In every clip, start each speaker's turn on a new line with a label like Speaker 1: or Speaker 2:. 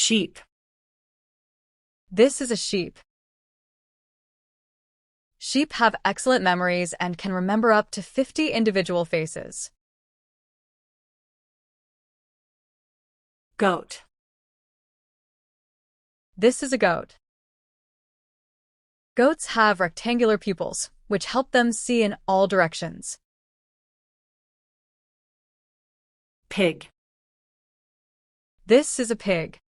Speaker 1: Sheep.
Speaker 2: This is a sheep. Sheep have excellent memories and can remember up to 50 individual faces.
Speaker 1: Goat.
Speaker 2: This is a goat. Goats have rectangular pupils, which help them see in all directions.
Speaker 1: Pig.
Speaker 2: This is a pig.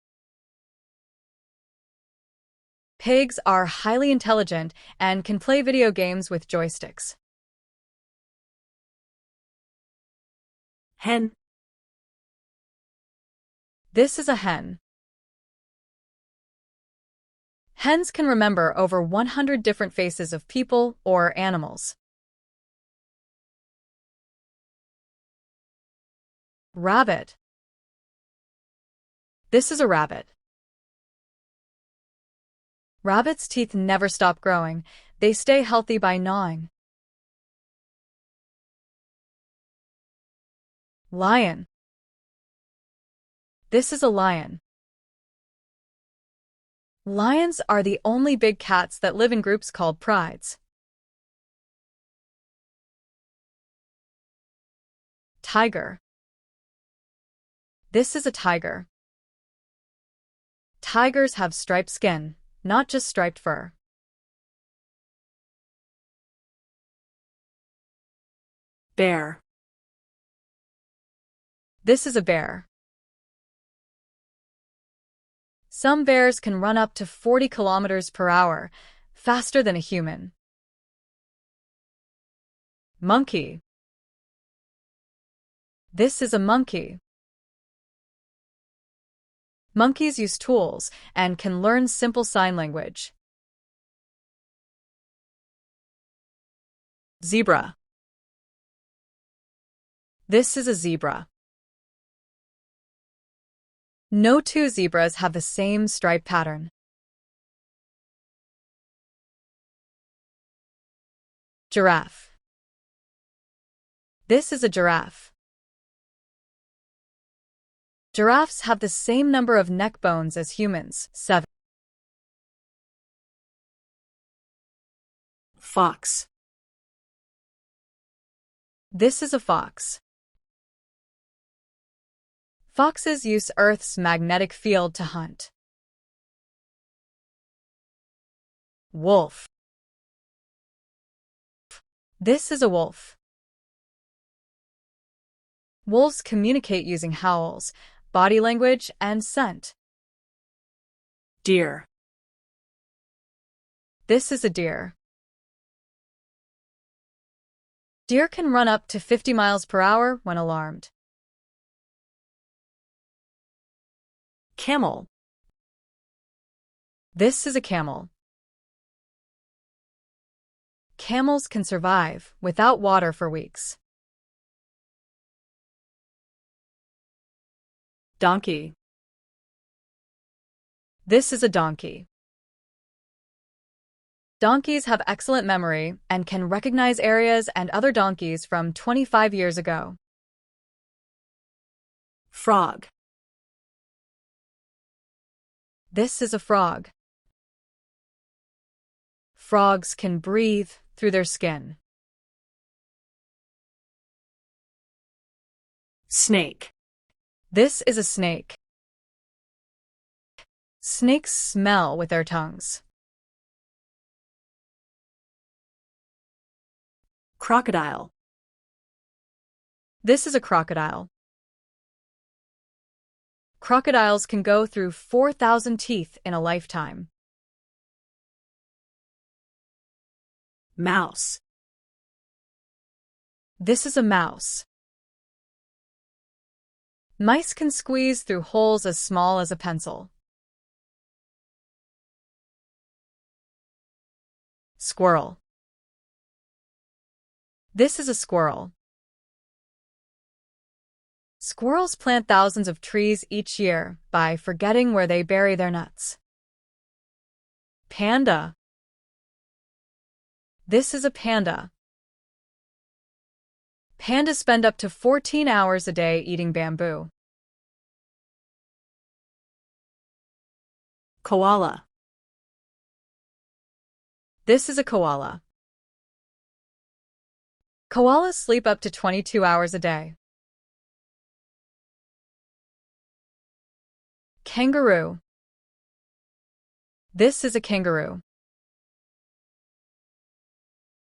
Speaker 2: Pigs are highly intelligent and can play video games with joysticks.
Speaker 1: Hen.
Speaker 2: This is a hen. Hens can remember over 100 different faces of people or animals. Rabbit. This is a rabbit. Rabbits' teeth never stop growing. They stay healthy by gnawing. Lion. This is a lion. Lions are the only big cats that live in groups called prides. Tiger. This is a tiger. Tigers have striped skin, not just striped fur.
Speaker 1: Bear.
Speaker 2: This is a bear. Some bears can run up to 40 kilometers per hour, faster than a human. Monkey. This is a monkey. Monkeys use tools and can learn simple sign language. Zebra. This is a zebra. No two zebras have the same stripe pattern. Giraffe. This is a giraffe. Giraffes have the same number of neck bones as humans, 7.
Speaker 1: Fox.
Speaker 2: This is a fox. Foxes use Earth's magnetic field to hunt. Wolf. This is a wolf. Wolves communicate using howls, body language, and scent.
Speaker 1: Deer.
Speaker 2: This is a deer. Deer can run up to 50 miles per hour when alarmed.
Speaker 1: Camel.
Speaker 2: This is a camel. Camels can survive without water for weeks.
Speaker 1: Donkey.
Speaker 2: This is a donkey. Donkeys have excellent memory and can recognize areas and other donkeys from 25 years ago.
Speaker 1: Frog.
Speaker 2: This is a frog. Frogs can breathe through their skin.
Speaker 1: Snake.
Speaker 2: This is a snake. Snakes smell with their tongues.
Speaker 1: Crocodile.
Speaker 2: This is a crocodile. Crocodiles can go through 4,000 teeth in a lifetime.
Speaker 1: Mouse.
Speaker 2: This is a mouse. Mice can squeeze through holes as small as a pencil. Squirrel. This is a squirrel. Squirrels plant thousands of trees each year by forgetting where they bury their nuts. Panda. This is a panda. Pandas spend up to 14 hours a day eating bamboo.
Speaker 1: Koala.
Speaker 2: This is a koala. Koalas sleep up to 22 hours a day. Kangaroo. This is a kangaroo.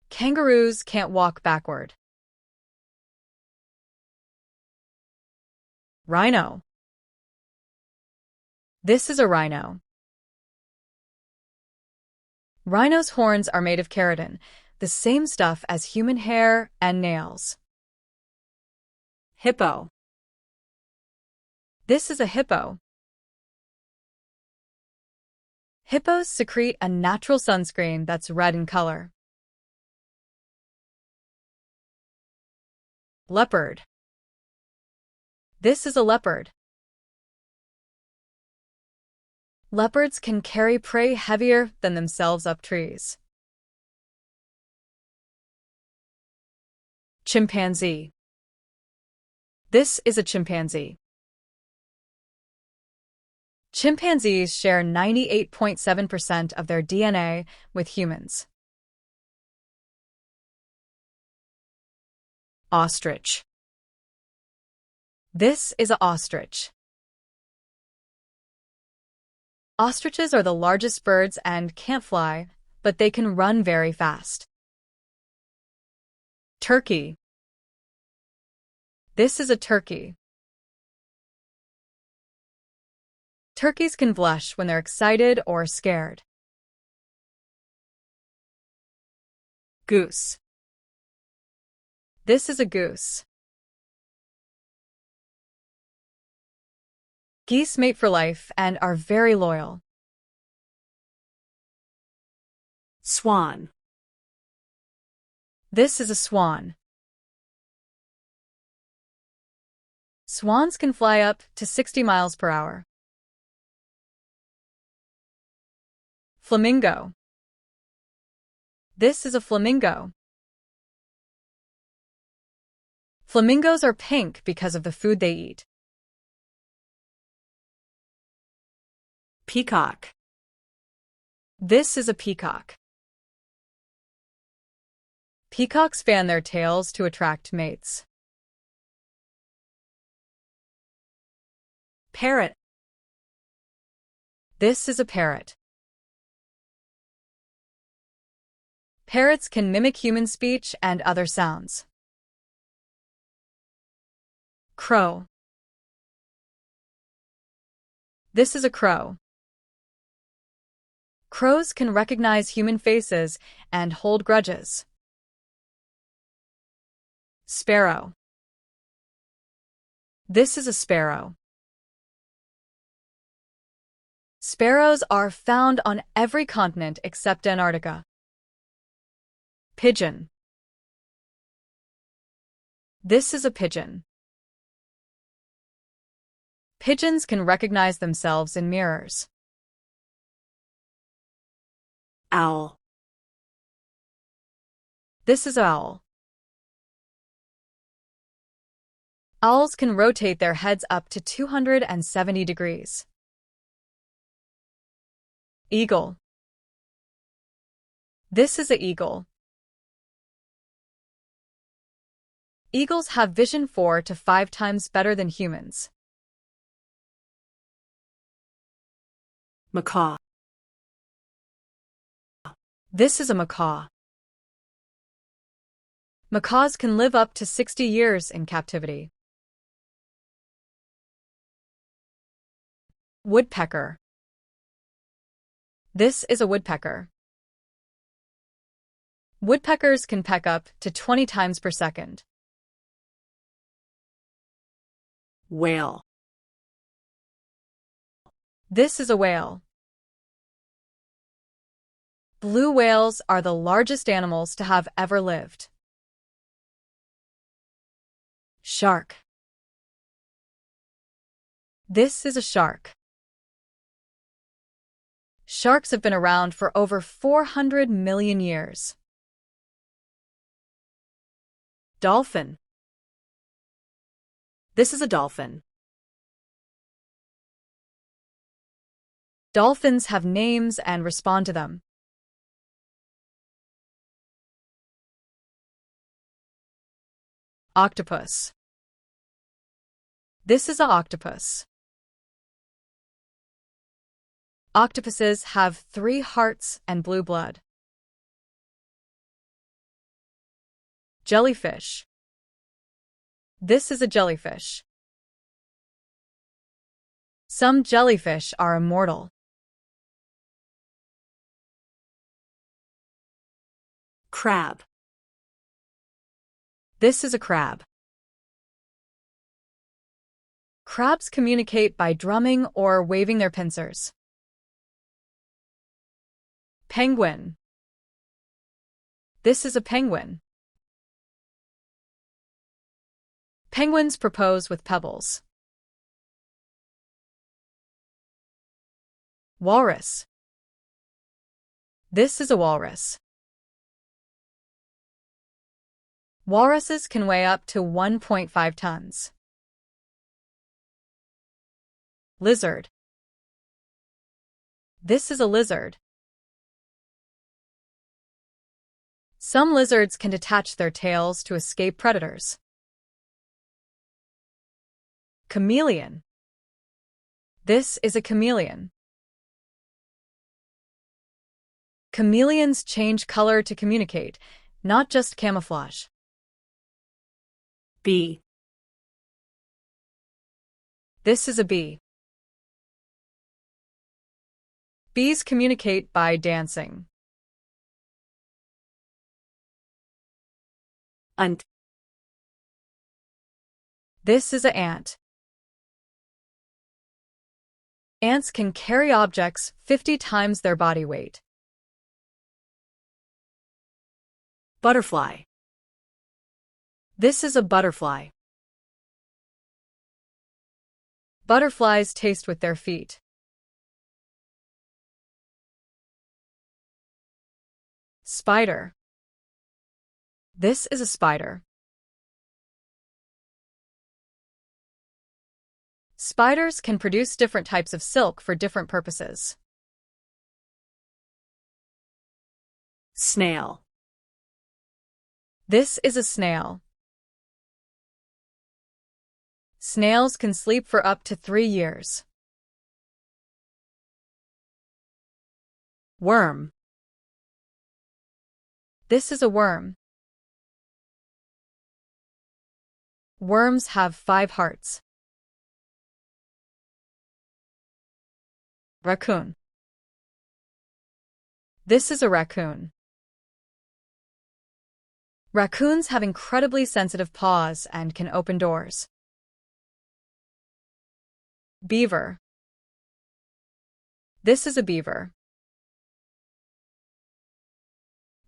Speaker 2: Kangaroos can't walk backward. Rhino. This is a rhino. Rhino's horns are made of keratin, the same stuff as human hair and nails.
Speaker 1: Hippo.
Speaker 2: This is a hippo. Hippos secrete a natural sunscreen that's red in color. Leopard. This is a leopard. Leopards can carry prey heavier than themselves up trees. Chimpanzee. This is a chimpanzee. Chimpanzees share 98.7% of their DNA with humans. Ostrich. This is an ostrich. Ostriches are the largest birds and can't fly, but they can run very fast. Turkey. This is a turkey. Turkeys can blush when they're excited or scared.
Speaker 1: Goose.
Speaker 2: This is a goose. Geese mate for life and are very loyal.
Speaker 1: Swan.
Speaker 2: This is a swan. Swans can fly up to 60 miles per hour. Flamingo. This is a flamingo. Flamingos are pink because of the food they eat.
Speaker 1: Peacock.
Speaker 2: This is a peacock. Peacocks fan their tails to attract mates.
Speaker 1: Parrot.
Speaker 2: This is a parrot. Parrots can mimic human speech and other sounds. Crow. This is a crow. Crows can recognize human faces and hold grudges. Sparrow. This is a sparrow. Sparrows are found on every continent except Antarctica. Pigeon. This is a pigeon. Pigeons can recognize themselves in mirrors.
Speaker 1: Owl.
Speaker 2: This is an owl. Owls can rotate their heads up to 270 degrees. Eagle. This is an eagle. Eagles have vision 4 to 5 times better than humans.
Speaker 1: Macaw.
Speaker 2: This is a macaw. Macaws can live up to 60 years in captivity. Woodpecker. This is a woodpecker. Woodpeckers can peck up to 20 times per second.
Speaker 1: Whale.
Speaker 2: This is a whale. Blue whales are the largest animals to have ever lived. Shark. This is a shark. Sharks have been around for over 400 million years.
Speaker 1: Dolphin. This is a dolphin.
Speaker 2: Dolphins have names and respond to them. Octopus. This is an octopus. Octopuses have 3 hearts and blue blood. Jellyfish. This is a jellyfish. Some jellyfish are immortal.
Speaker 1: Crab.
Speaker 2: This is a crab. Crabs communicate by drumming or waving their pincers. Penguin. This is a penguin. Penguins propose with pebbles. Walrus. This is a walrus. Walruses can weigh up to 1.5 tons. Lizard. This is a lizard. Some lizards can detach their tails to escape predators. Chameleon. This is a chameleon. Chameleons change color to communicate, not just camouflage.
Speaker 1: Bee.
Speaker 2: This is a bee. Bees communicate by dancing.
Speaker 1: Ant.
Speaker 2: This is an ant. Ants can carry objects 50 times their body weight.
Speaker 1: Butterfly.
Speaker 2: This is a butterfly. Butterflies taste with their feet. Spider. This is a spider. Spiders can produce different types of silk for different purposes.
Speaker 1: Snail.
Speaker 2: This is a snail. Snails can sleep for up to 3 years.
Speaker 1: Worm.
Speaker 2: This is a worm. Worms have 5 hearts. Raccoon. This is a raccoon. Raccoons have incredibly sensitive paws and can open doors. Beaver. This is a beaver.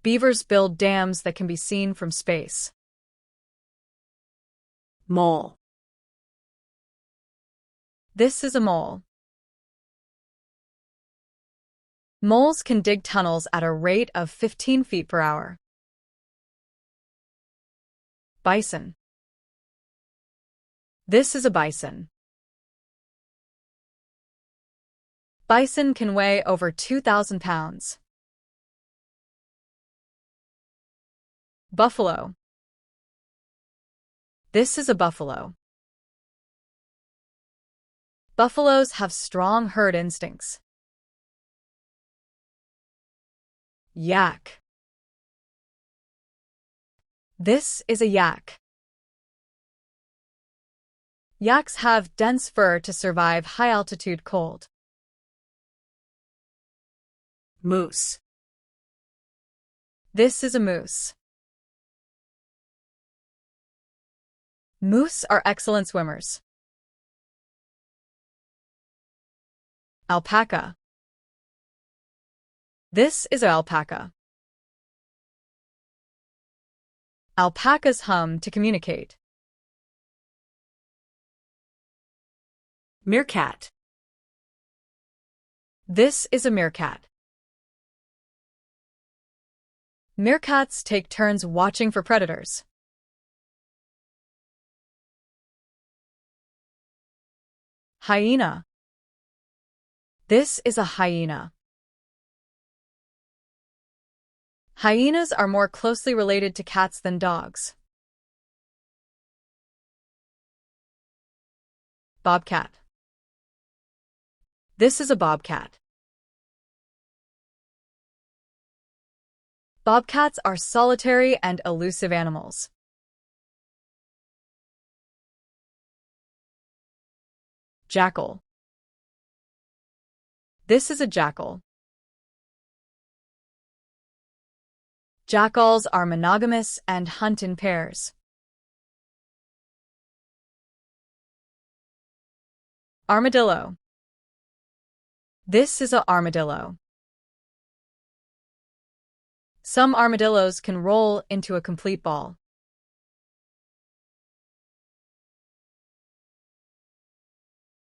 Speaker 2: Beavers build dams that can be seen from space.
Speaker 1: Mole.
Speaker 2: This is a mole. Moles can dig tunnels at a rate of 15 feet per hour. Bison. This is a bison. Bison can weigh over 2,000 pounds. Buffalo. This is a buffalo. Buffaloes have strong herd instincts. Yak. This is a yak. Yaks have dense fur to survive high-altitude cold.
Speaker 1: Moose.
Speaker 2: This is a moose. Moose are excellent swimmers. Alpaca. This is an alpaca. Alpacas hum to communicate.
Speaker 1: Meerkat.
Speaker 2: This is a meerkat. Meerkats take turns watching for predators. Hyena. This is a hyena. Hyenas are more closely related to cats than dogs. Bobcat. This is a bobcat. Bobcats are solitary and elusive animals. Jackal. This is a jackal. Jackals are monogamous and hunt in pairs. Armadillo. This is an armadillo. Some armadillos can roll into a complete ball.